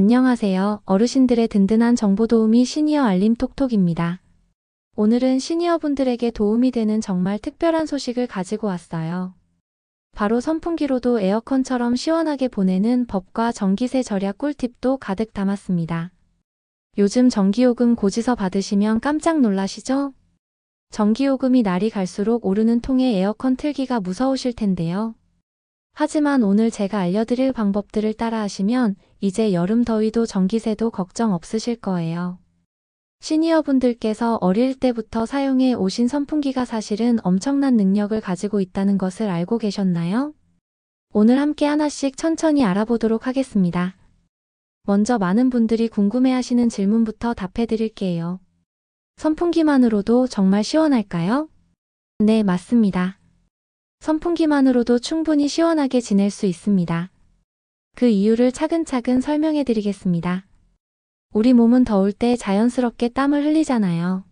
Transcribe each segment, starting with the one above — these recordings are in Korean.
안녕하세요. 어르신들의 든든한 정보 도우미 시니어 알림 톡톡입니다. 오늘은 시니어분들에게 도움이 되는 정말 특별한 소식을 가지고 왔어요. 바로 선풍기로도 에어컨처럼 시원하게 보내는 법과 전기세 절약 꿀팁도 가득 담았습니다. 요즘 전기요금 고지서 받으시면 깜짝 놀라시죠? 전기요금이 날이 갈수록 오르는 통에 에어컨 틀기가 무서우실 텐데요. 하지만 오늘 제가 알려드릴 방법들을 따라하시면 이제 여름 더위도 전기세도 걱정 없으실 거예요. 시니어분들께서 어릴 때부터 사용해 오신 선풍기가 사실은 엄청난 능력을 가지고 있다는 것을 알고 계셨나요? 오늘 함께 하나씩 천천히 알아보도록 하겠습니다. 먼저 많은 분들이 궁금해하시는 질문부터 답해드릴게요. 선풍기만으로도 정말 시원할까요? 네, 맞습니다. 선풍기만으로도 충분히 시원하게 지낼 수 있습니다. 그 이유를 차근차근 설명해 드리겠습니다. 우리 몸은 더울 때 자연스럽게 땀을 흘리잖아요.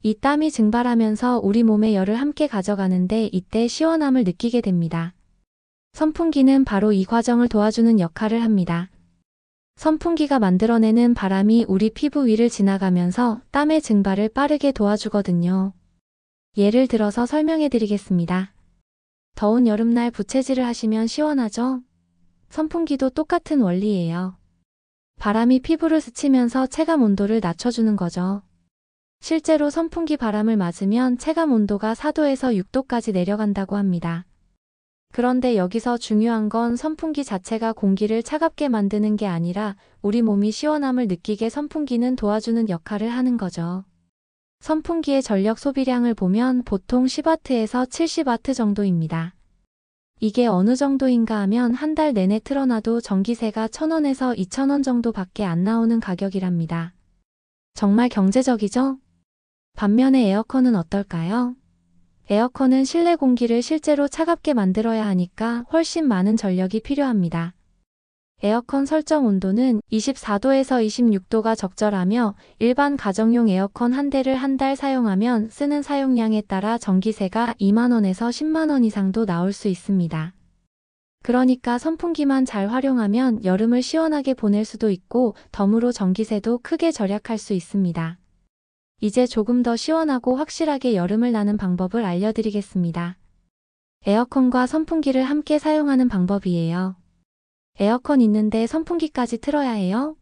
이 땀이 증발하면서 우리 몸의 열을 함께 가져가는데 이때 시원함을 느끼게 됩니다. 선풍기는 바로 이 과정을 도와주는 역할을 합니다. 선풍기가 만들어내는 바람이 우리 피부 위를 지나가면서 땀의 증발을 빠르게 도와주거든요. 예를 들어서 설명해 드리겠습니다. 더운 여름날 부채질을 하시면 시원하죠? 선풍기도 똑같은 원리예요. 바람이 피부를 스치면서 체감 온도를 낮춰주는 거죠. 실제로 선풍기 바람을 맞으면 체감 온도가 4도에서 6도까지 내려간다고 합니다. 그런데 여기서 중요한 건 선풍기 자체가 공기를 차갑게 만드는 게 아니라 우리 몸이 시원함을 느끼게 선풍기는 도와주는 역할을 하는 거죠. 선풍기의 전력 소비량을 보면 보통 10W에서 70W 정도입니다. 이게 어느 정도인가 하면 한 달 내내 틀어놔도 전기세가 1,000원에서 2,000원 정도밖에 안 나오는 가격이랍니다. 정말 경제적이죠? 반면에 에어컨은 어떨까요? 에어컨은 실내 공기를 실제로 차갑게 만들어야 하니까 훨씬 많은 전력이 필요합니다. 에어컨 설정 온도는 24도에서 26도가 적절하며 일반 가정용 에어컨 한 대를 한 달 사용하면 쓰는 사용량에 따라 전기세가 2만원에서 10만원 이상도 나올 수 있습니다. 그러니까 선풍기만 잘 활용하면 여름을 시원하게 보낼 수도 있고 덤으로 전기세도 크게 절약할 수 있습니다. 이제 조금 더 시원하고 확실하게 여름을 나는 방법을 알려드리겠습니다. 에어컨과 선풍기를 함께 사용하는 방법이에요. 에어컨 있는데 선풍기까지 틀어야 해요?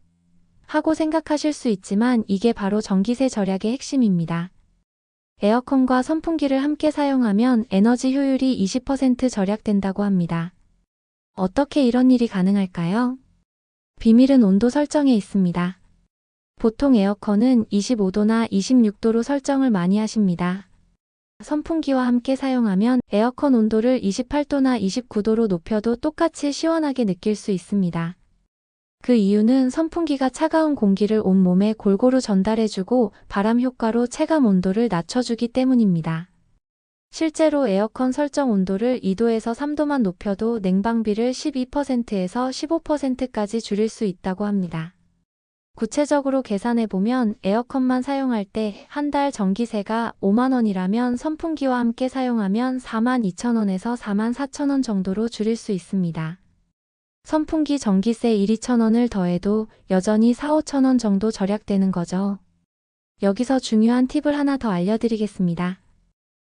하고 생각하실 수 있지만 이게 바로 전기세 절약의 핵심입니다. 에어컨과 선풍기를 함께 사용하면 에너지 효율이 20% 절약된다고 합니다. 어떻게 이런 일이 가능할까요? 비밀은 온도 설정에 있습니다. 보통 에어컨은 25도나 26도로 설정을 많이 하십니다. 선풍기와 함께 사용하면 에어컨 온도를 28도나 29도로 높여도 똑같이 시원하게 느낄 수 있습니다. 그 이유는 선풍기가 차가운 공기를 온몸에 골고루 전달해주고 바람 효과로 체감 온도를 낮춰주기 때문입니다. 실제로 에어컨 설정 온도를 2도에서 3도만 높여도 냉방비를 12%에서 15%까지 줄일 수 있다고 합니다. 구체적으로 계산해보면 에어컨만 사용할 때 한 달 전기세가 5만원이라면 선풍기와 함께 사용하면 42,000원에서 44,000원 정도로 줄일 수 있습니다. 선풍기 전기세 1,2,000원을 더해도 여전히 4,5,000원 정도 절약되는 거죠. 여기서 중요한 팁을 하나 더 알려드리겠습니다.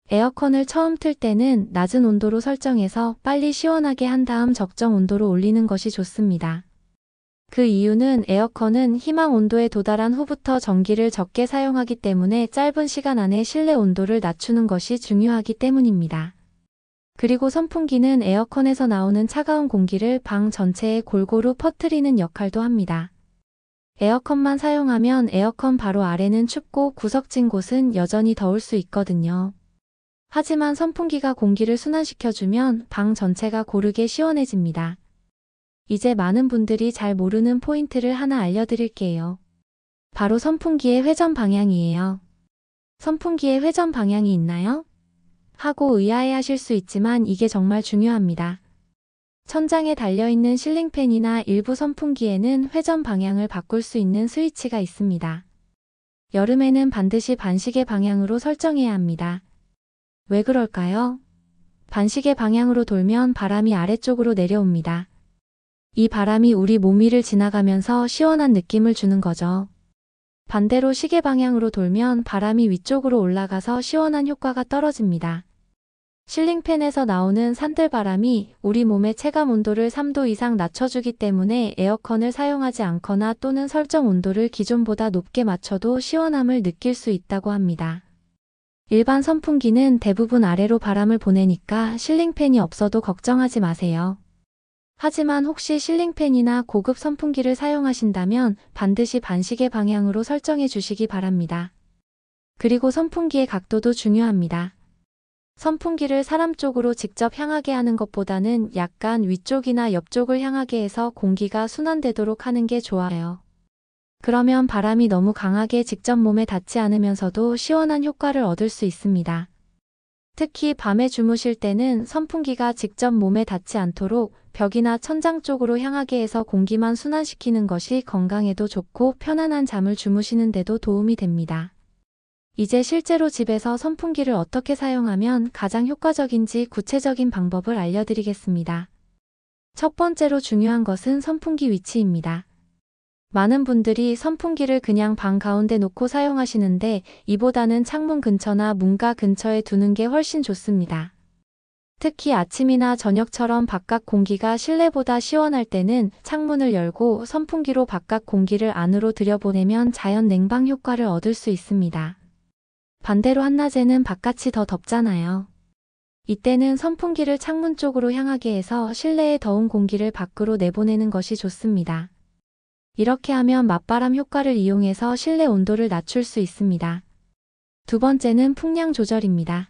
에어컨을 처음 틀 때는 낮은 온도로 설정해서 빨리 시원하게 한 다음 적정 온도로 올리는 것이 좋습니다. 그 이유는 에어컨은 희망 온도에 도달한 후부터 전기를 적게 사용하기 때문에 짧은 시간 안에 실내 온도를 낮추는 것이 중요하기 때문입니다. 그리고 선풍기는 에어컨에서 나오는 차가운 공기를 방 전체에 골고루 퍼뜨리는 역할도 합니다. 에어컨만 사용하면 에어컨 바로 아래는 춥고 구석진 곳은 여전히 더울 수 있거든요. 하지만 선풍기가 공기를 순환시켜주면 방 전체가 고르게 시원해집니다. 이제 많은 분들이 잘 모르는 포인트를 하나 알려드릴게요. 바로 선풍기의 회전 방향이에요. 선풍기의 회전 방향이 있나요? 하고 의아해하실 수 있지만 이게 정말 중요합니다. 천장에 달려있는 실링팬이나 일부 선풍기에는 회전 방향을 바꿀 수 있는 스위치가 있습니다. 여름에는 반드시 반시계 방향으로 설정해야 합니다. 왜 그럴까요? 반시계 방향으로 돌면 바람이 아래쪽으로 내려옵니다. 이 바람이 우리 몸 위를 지나가면서 시원한 느낌을 주는 거죠. 반대로 시계 방향으로 돌면 바람이 위쪽으로 올라가서 시원한 효과가 떨어집니다. 실링팬에서 나오는 산들바람이 우리 몸의 체감 온도를 3도 이상 낮춰주기 때문에 에어컨을 사용하지 않거나 또는 설정 온도를 기존보다 높게 맞춰도 시원함을 느낄 수 있다고 합니다. 일반 선풍기는 대부분 아래로 바람을 보내니까 실링팬이 없어도 걱정하지 마세요. 하지만 혹시 실링팬이나 고급 선풍기를 사용하신다면 반드시 반시계 방향으로 설정해 주시기 바랍니다. 그리고 선풍기의 각도도 중요합니다. 선풍기를 사람 쪽으로 직접 향하게 하는 것보다는 약간 위쪽이나 옆쪽을 향하게 해서 공기가 순환되도록 하는 게 좋아요. 그러면 바람이 너무 강하게 직접 몸에 닿지 않으면서도 시원한 효과를 얻을 수 있습니다. 특히 밤에 주무실 때는 선풍기가 직접 몸에 닿지 않도록 벽이나 천장 쪽으로 향하게 해서 공기만 순환시키는 것이 건강에도 좋고 편안한 잠을 주무시는 데도 도움이 됩니다. 이제 실제로 집에서 선풍기를 어떻게 사용하면 가장 효과적인지 구체적인 방법을 알려드리겠습니다. 첫 번째로 중요한 것은 선풍기 위치입니다. 많은 분들이 선풍기를 그냥 방 가운데 놓고 사용하시는데 이보다는 창문 근처나 문가 근처에 두는 게 훨씬 좋습니다. 특히 아침이나 저녁처럼 바깥 공기가 실내보다 시원할 때는 창문을 열고 선풍기로 바깥 공기를 안으로 들여보내면 자연 냉방 효과를 얻을 수 있습니다. 반대로 한낮에는 바깥이 더 덥잖아요. 이때는 선풍기를 창문 쪽으로 향하게 해서 실내의 더운 공기를 밖으로 내보내는 것이 좋습니다. 이렇게 하면 맞바람 효과를 이용해서 실내 온도를 낮출 수 있습니다. 두 번째는 풍량 조절입니다.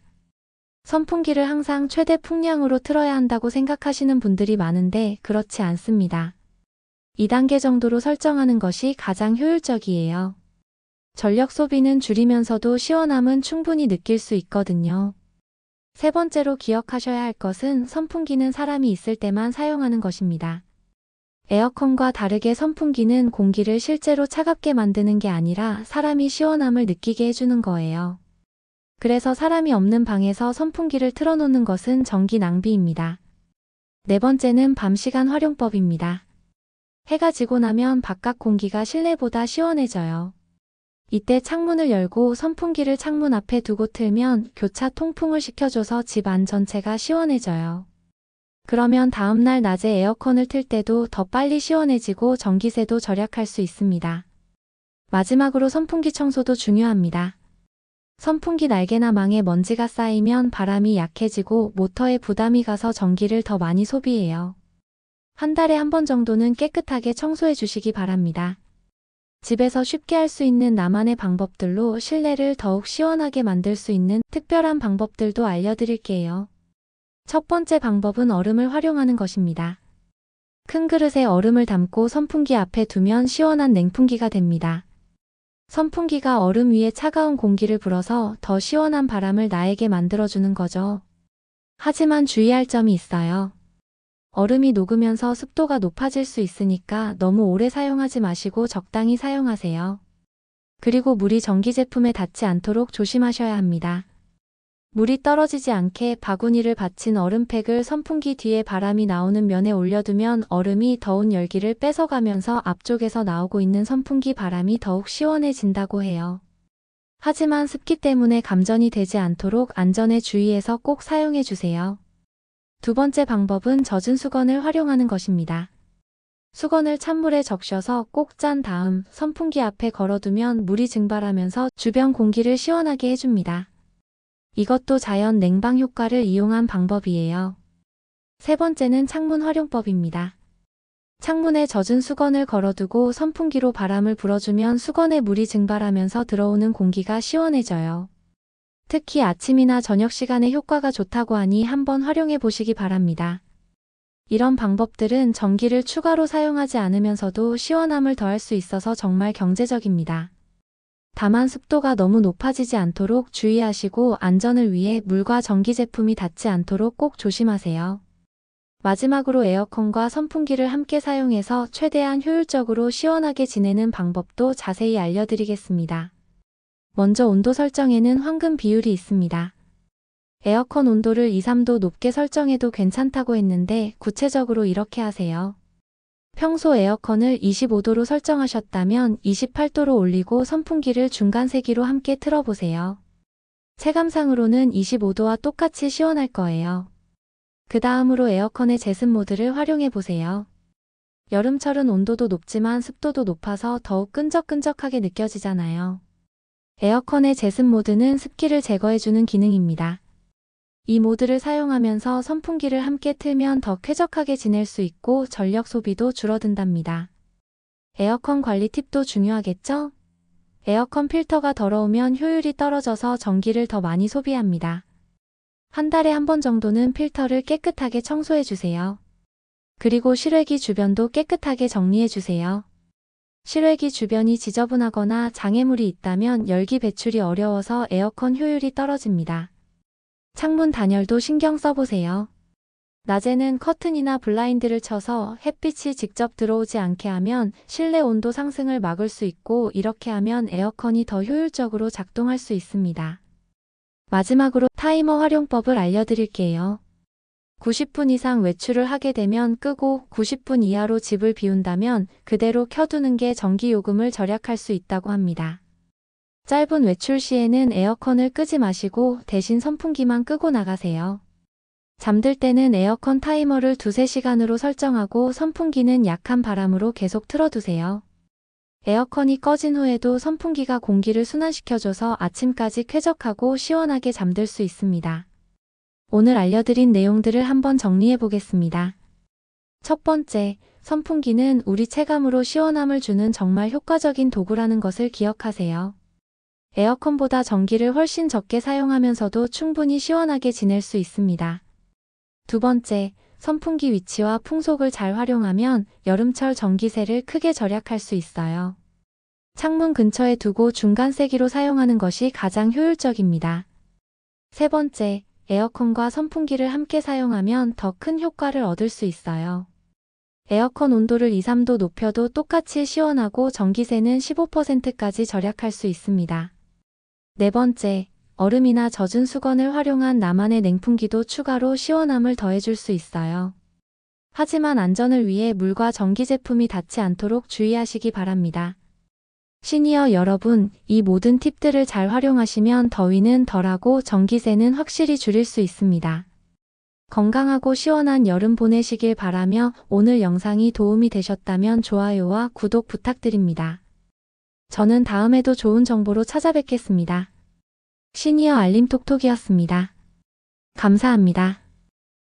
선풍기를 항상 최대 풍량으로 틀어야 한다고 생각하시는 분들이 많은데 그렇지 않습니다. 2단계 정도로 설정하는 것이 가장 효율적이에요. 전력 소비는 줄이면서도 시원함은 충분히 느낄 수 있거든요. 세 번째로 기억하셔야 할 것은 선풍기는 사람이 있을 때만 사용하는 것입니다. 에어컨과 다르게 선풍기는 공기를 실제로 차갑게 만드는 게 아니라 사람이 시원함을 느끼게 해주는 거예요. 그래서 사람이 없는 방에서 선풍기를 틀어놓는 것은 전기 낭비입니다. 네 번째는 밤시간 활용법입니다. 해가 지고 나면 바깥 공기가 실내보다 시원해져요. 이때 창문을 열고 선풍기를 창문 앞에 두고 틀면 교차 통풍을 시켜줘서 집 안 전체가 시원해져요. 그러면 다음날 낮에 에어컨을 틀 때도 더 빨리 시원해지고 전기세도 절약할 수 있습니다. 마지막으로 선풍기 청소도 중요합니다. 선풍기 날개나 망에 먼지가 쌓이면 바람이 약해지고 모터에 부담이 가서 전기를 더 많이 소비해요. 한 달에 한 번 정도는 깨끗하게 청소해 주시기 바랍니다. 집에서 쉽게 할 수 있는 나만의 방법들로 실내를 더욱 시원하게 만들 수 있는 특별한 방법들도 알려드릴게요. 첫 번째 방법은 얼음을 활용하는 것입니다. 큰 그릇에 얼음을 담고 선풍기 앞에 두면 시원한 냉풍기가 됩니다. 선풍기가 얼음 위에 차가운 공기를 불어서 더 시원한 바람을 나에게 만들어주는 거죠. 하지만 주의할 점이 있어요. 얼음이 녹으면서 습도가 높아질 수 있으니까 너무 오래 사용하지 마시고 적당히 사용하세요. 그리고 물이 전기 제품에 닿지 않도록 조심하셔야 합니다. 물이 떨어지지 않게 바구니를 받친 얼음팩을 선풍기 뒤에 바람이 나오는 면에 올려두면 얼음이 더운 열기를 뺏어가면서 앞쪽에서 나오고 있는 선풍기 바람이 더욱 시원해진다고 해요. 하지만 습기 때문에 감전이 되지 않도록 안전에 주의해서 꼭 사용해 주세요. 두 번째 방법은 젖은 수건을 활용하는 것입니다. 수건을 찬물에 적셔서 꼭 짠 다음 선풍기 앞에 걸어두면 물이 증발하면서 주변 공기를 시원하게 해줍니다. 이것도 자연 냉방 효과를 이용한 방법이에요. 세 번째는 창문 활용법입니다. 창문에 젖은 수건을 걸어두고 선풍기로 바람을 불어주면 수건에 물이 증발하면서 들어오는 공기가 시원해져요. 특히 아침이나 저녁 시간에 효과가 좋다고 하니 한번 활용해 보시기 바랍니다. 이런 방법들은 전기를 추가로 사용하지 않으면서도 시원함을 더할 수 있어서 정말 경제적입니다. 다만 습도가 너무 높아지지 않도록 주의하시고 안전을 위해 물과 전기 제품이 닿지 않도록 꼭 조심하세요. 마지막으로 에어컨과 선풍기를 함께 사용해서 최대한 효율적으로 시원하게 지내는 방법도 자세히 알려드리겠습니다. 먼저 온도 설정에는 황금 비율이 있습니다. 에어컨 온도를 2, 3도 높게 설정해도 괜찮다고 했는데 구체적으로 이렇게 하세요. 평소 에어컨을 25도로 설정하셨다면 28도로 올리고 선풍기를 중간 세기로 함께 틀어보세요. 체감상으로는 25도와 똑같이 시원할 거예요. 그 다음으로 에어컨의 제습 모드를 활용해 보세요. 여름철은 온도도 높지만 습도도 높아서 더욱 끈적끈적하게 느껴지잖아요. 에어컨의 제습 모드는 습기를 제거해주는 기능입니다. 이 모드를 사용하면서 선풍기를 함께 틀면 더 쾌적하게 지낼 수 있고 전력 소비도 줄어든답니다. 에어컨 관리 팁도 중요하겠죠? 에어컨 필터가 더러우면 효율이 떨어져서 전기를 더 많이 소비합니다. 한 달에 한 번 정도는 필터를 깨끗하게 청소해 주세요. 그리고 실외기 주변도 깨끗하게 정리해 주세요. 실외기 주변이 지저분하거나 장애물이 있다면 열기 배출이 어려워서 에어컨 효율이 떨어집니다. 창문 단열도 신경 써보세요. 낮에는 커튼이나 블라인드를 쳐서 햇빛이 직접 들어오지 않게 하면 실내 온도 상승을 막을 수 있고, 이렇게 하면 에어컨이 더 효율적으로 작동할 수 있습니다. 마지막으로 타이머 활용법을 알려드릴게요. 90분 이상 외출을 하게 되면 끄고 90분 이하로 집을 비운다면 그대로 켜두는 게 전기요금을 절약할 수 있다고 합니다. 짧은 외출 시에는 에어컨을 끄지 마시고 대신 선풍기만 끄고 나가세요. 잠들 때는 에어컨 타이머를 2~3시간으로 설정하고 선풍기는 약한 바람으로 계속 틀어두세요. 에어컨이 꺼진 후에도 선풍기가 공기를 순환시켜줘서 아침까지 쾌적하고 시원하게 잠들 수 있습니다. 오늘 알려드린 내용들을 한번 정리해 보겠습니다. 첫 번째, 선풍기는 우리 체감으로 시원함을 주는 정말 효과적인 도구라는 것을 기억하세요. 에어컨보다 전기를 훨씬 적게 사용하면서도 충분히 시원하게 지낼 수 있습니다. 두 번째, 선풍기 위치와 풍속을 잘 활용하면 여름철 전기세를 크게 절약할 수 있어요. 창문 근처에 두고 중간 세기로 사용하는 것이 가장 효율적입니다. 세 번째, 에어컨과 선풍기를 함께 사용하면 더 큰 효과를 얻을 수 있어요. 에어컨 온도를 2~3도 높여도 똑같이 시원하고 전기세는 15%까지 절약할 수 있습니다. 네 번째, 얼음이나 젖은 수건을 활용한 나만의 냉풍기도 추가로 시원함을 더해줄 수 있어요. 하지만 안전을 위해 물과 전기 제품이 닿지 않도록 주의하시기 바랍니다. 시니어 여러분, 이 모든 팁들을 잘 활용하시면 더위는 덜하고 전기세는 확실히 줄일 수 있습니다. 건강하고 시원한 여름 보내시길 바라며 오늘 영상이 도움이 되셨다면 좋아요와 구독 부탁드립니다. 저는 다음에도 좋은 정보로 찾아뵙겠습니다. 시니어 알림톡톡이었습니다. 감사합니다.